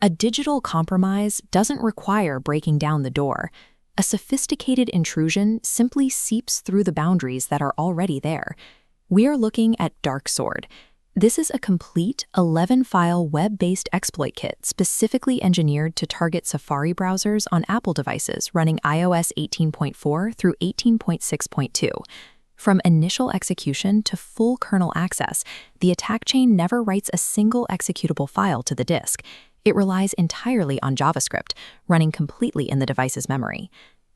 A digital compromise doesn't require breaking down the door. A sophisticated intrusion simply seeps through the boundaries that are already there. We are looking at DarkSword. This is a complete 11-file web-based exploit kit specifically engineered to target Safari browsers on Apple devices running iOS 18.4 through 18.6.2. From initial execution to full kernel access, the attack chain never writes a single executable file to the disk. It relies entirely on JavaScript, running completely in the device's memory.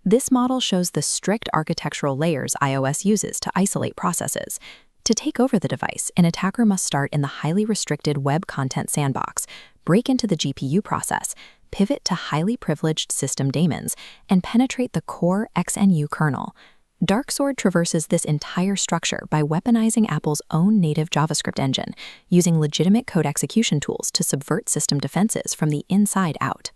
This model shows the strict architectural layers iOS uses to isolate processes. To take over the device, an attacker must start in the highly restricted web content sandbox, break into the GPU process, pivot to highly privileged system daemons, and penetrate the core XNU kernel. DarkSword traverses this entire structure by weaponizing Apple's own native JavaScript engine, using legitimate code execution tools to subvert system defenses from the inside out.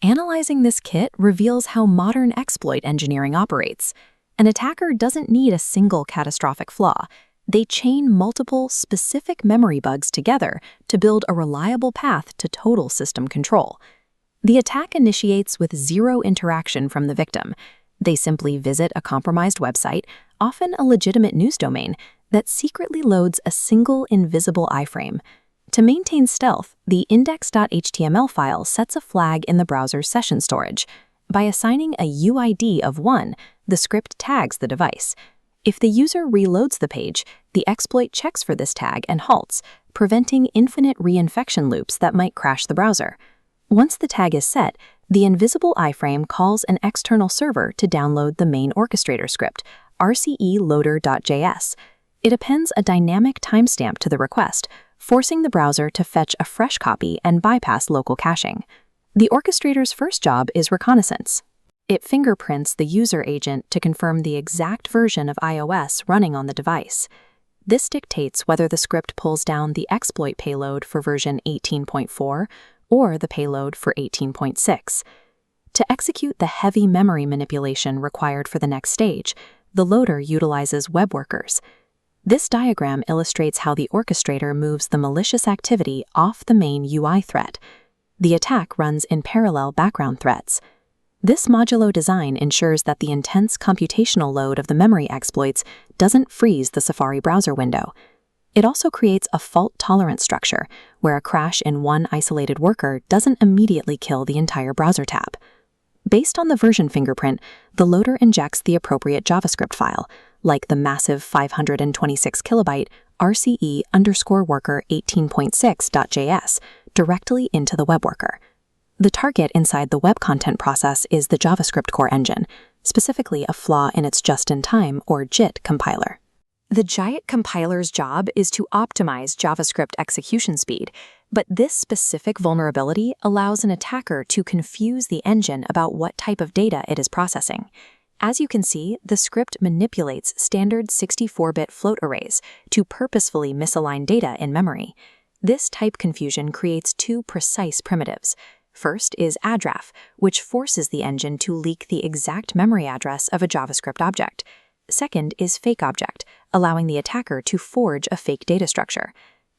Analyzing this kit reveals how modern exploit engineering operates. An attacker doesn't need a single catastrophic flaw. They chain multiple, specific memory bugs together to build a reliable path to total system control. The attack initiates with zero interaction from the victim. They simply visit a compromised website, often a legitimate news domain, that secretly loads a single invisible iframe. To maintain stealth, the index.html file sets a flag in the browser's session storage. By assigning a UID of 1, the script tags the device. If the user reloads the page, the exploit checks for this tag and halts, preventing infinite reinfection loops that might crash the browser. Once the tag is set, the invisible iframe calls an external server to download the main orchestrator script, rceloader.js. It appends a dynamic timestamp to the request, forcing the browser to fetch a fresh copy and bypass local caching. The orchestrator's first job is reconnaissance. It fingerprints the user agent to confirm the exact version of iOS running on the device. This dictates whether the script pulls down the exploit payload for version 18.4 or the payload for 18.6. To execute the heavy memory manipulation required for the next stage, the loader utilizes web workers. This diagram illustrates how the orchestrator moves the malicious activity off the main UI thread. The attack runs in parallel background threads. This modulo design ensures that the intense computational load of the memory exploits doesn't freeze the Safari browser window. It also creates a fault-tolerant structure, where a crash in one isolated worker doesn't immediately kill the entire browser tab. Based on the version fingerprint, the loader injects the appropriate JavaScript file, like the massive 526 kilobyte rce_worker 18.6.js, directly into the web worker. The target inside the web content process is the JavaScript core engine, specifically a flaw in its just-in-time or JIT compiler. The JIT compiler's job is to optimize JavaScript execution speed, but this specific vulnerability allows an attacker to confuse the engine about what type of data it is processing. As you can see, the script manipulates standard 64-bit float arrays to purposefully misalign data in memory. This type confusion creates two precise primitives. First is addref, which forces the engine to leak the exact memory address of a JavaScript object. Second is fake object, allowing the attacker to forge a fake data structure.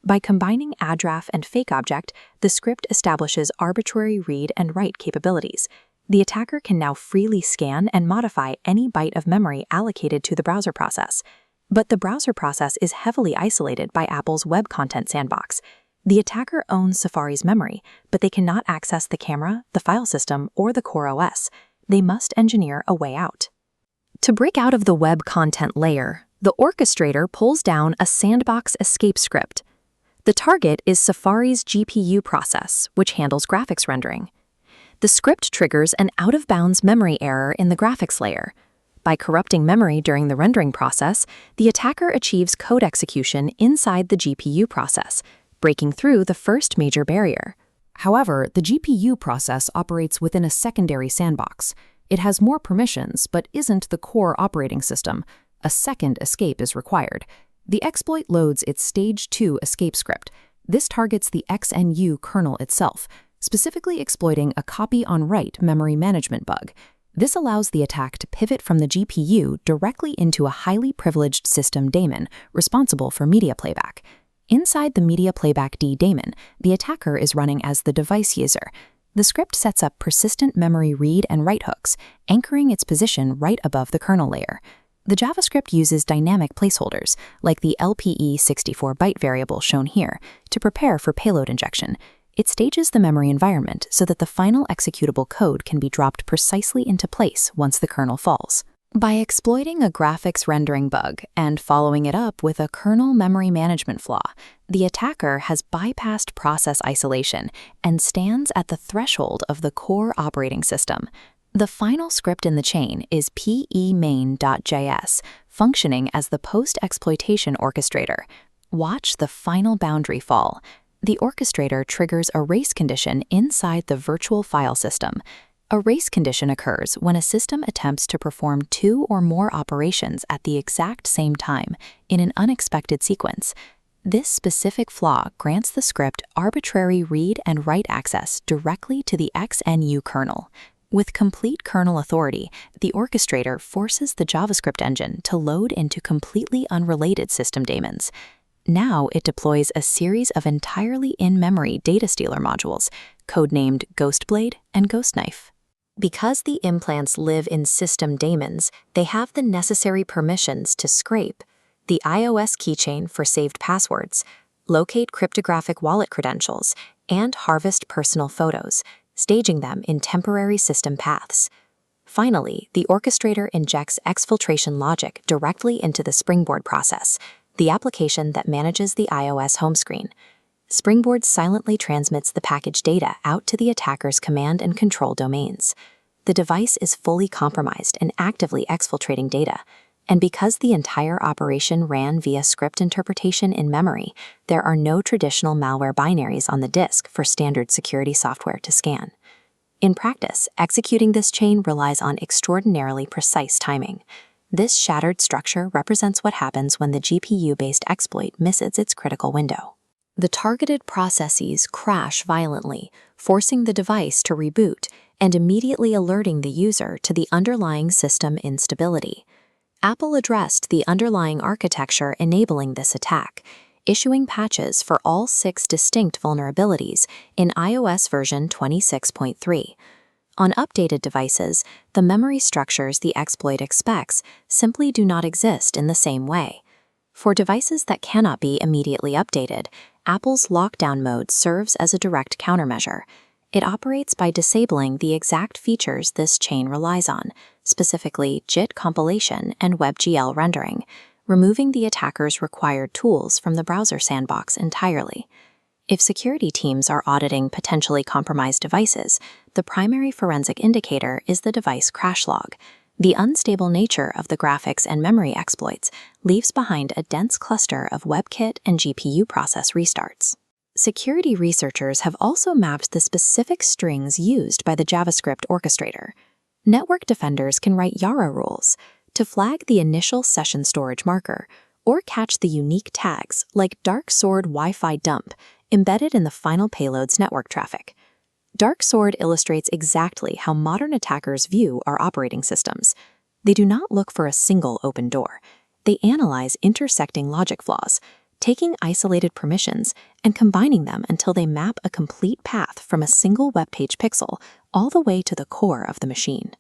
By combining addref and fake object, the script establishes arbitrary read and write capabilities. The attacker can now freely scan and modify any byte of memory allocated to the browser process. But the browser process is heavily isolated by Apple's web content sandbox. The attacker owns Safari's memory, but they cannot access the camera, the file system, or the core OS. They must engineer a way out. To break out of the web content layer, the orchestrator pulls down a sandbox escape script. The target is Safari's GPU process, which handles graphics rendering. The script triggers an out-of-bounds memory error in the graphics layer. By corrupting memory during the rendering process, the attacker achieves code execution inside the GPU process, breaking through the first major barrier. However, the GPU process operates within a secondary sandbox. It has more permissions, but isn't the core operating system. A second escape is required. The exploit loads its Stage 2 escape script. This targets the XNU kernel itself, specifically exploiting a copy-on-write memory management bug. This allows the attack to pivot from the GPU directly into a highly privileged system daemon responsible for media playback. Inside the Media Playback D daemon, the attacker is running as the device user. The script sets up persistent memory read and write hooks, anchoring its position right above the kernel layer. The JavaScript uses dynamic placeholders, like the LPE 64-byte variable shown here, to prepare for payload injection. It stages the memory environment so that the final executable code can be dropped precisely into place once the kernel falls. By exploiting a graphics rendering bug and following it up with a kernel memory management flaw, the attacker has bypassed process isolation and stands at the threshold of the core operating system. The final script in the chain is pemain.js, functioning as the post-exploitation orchestrator. Watch the final boundary fall. The orchestrator triggers a race condition inside the virtual file system. A race condition occurs when a system attempts to perform two or more operations at the exact same time in an unexpected sequence. This specific flaw grants the script arbitrary read and write access directly to the XNU kernel. With complete kernel authority, the orchestrator forces the JavaScript engine to load into completely unrelated system daemons. Now it deploys a series of entirely in-memory data stealer modules, codenamed Ghostblade and Ghostknife. Because the implants live in system daemons, they have the necessary permissions to scrape the iOS keychain for saved passwords, locate cryptographic wallet credentials, and harvest personal photos, staging them in temporary system paths. Finally, the orchestrator injects exfiltration logic directly into the Springboard process, the application that manages the iOS home screen. Springboard silently transmits the package data out to the attacker's command and control domains. The device is fully compromised and actively exfiltrating data, and because the entire operation ran via script interpretation in memory, there are no traditional malware binaries on the disk for standard security software to scan. In practice, executing this chain relies on extraordinarily precise timing. This shattered structure represents what happens when the GPU-based exploit misses its critical window. The targeted processes crash violently, forcing the device to reboot and immediately alerting the user to the underlying system instability. Apple addressed the underlying architecture enabling this attack, issuing patches for all 6 distinct vulnerabilities in iOS version 26.3. On updated devices, the memory structures the exploit expects simply do not exist in the same way. For devices that cannot be immediately updated, Apple's lockdown mode serves as a direct countermeasure. It operates by disabling the exact features this chain relies on, specifically JIT compilation and WebGL rendering, removing the attacker's required tools from the browser sandbox entirely. If security teams are auditing potentially compromised devices, the primary forensic indicator is the device crash log. The unstable nature of the graphics and memory exploits leaves behind a dense cluster of WebKit and GPU process restarts. Security researchers have also mapped the specific strings used by the JavaScript orchestrator. Network defenders can write Yara rules to flag the initial session storage marker or catch the unique tags like DarkSword Wi-Fi dump embedded in the final payload's network traffic. DarkSword illustrates exactly how modern attackers view our operating systems. They do not look for a single open door. They analyze intersecting logic flaws, taking isolated permissions and combining them until they map a complete path from a single web page pixel all the way to the core of the machine.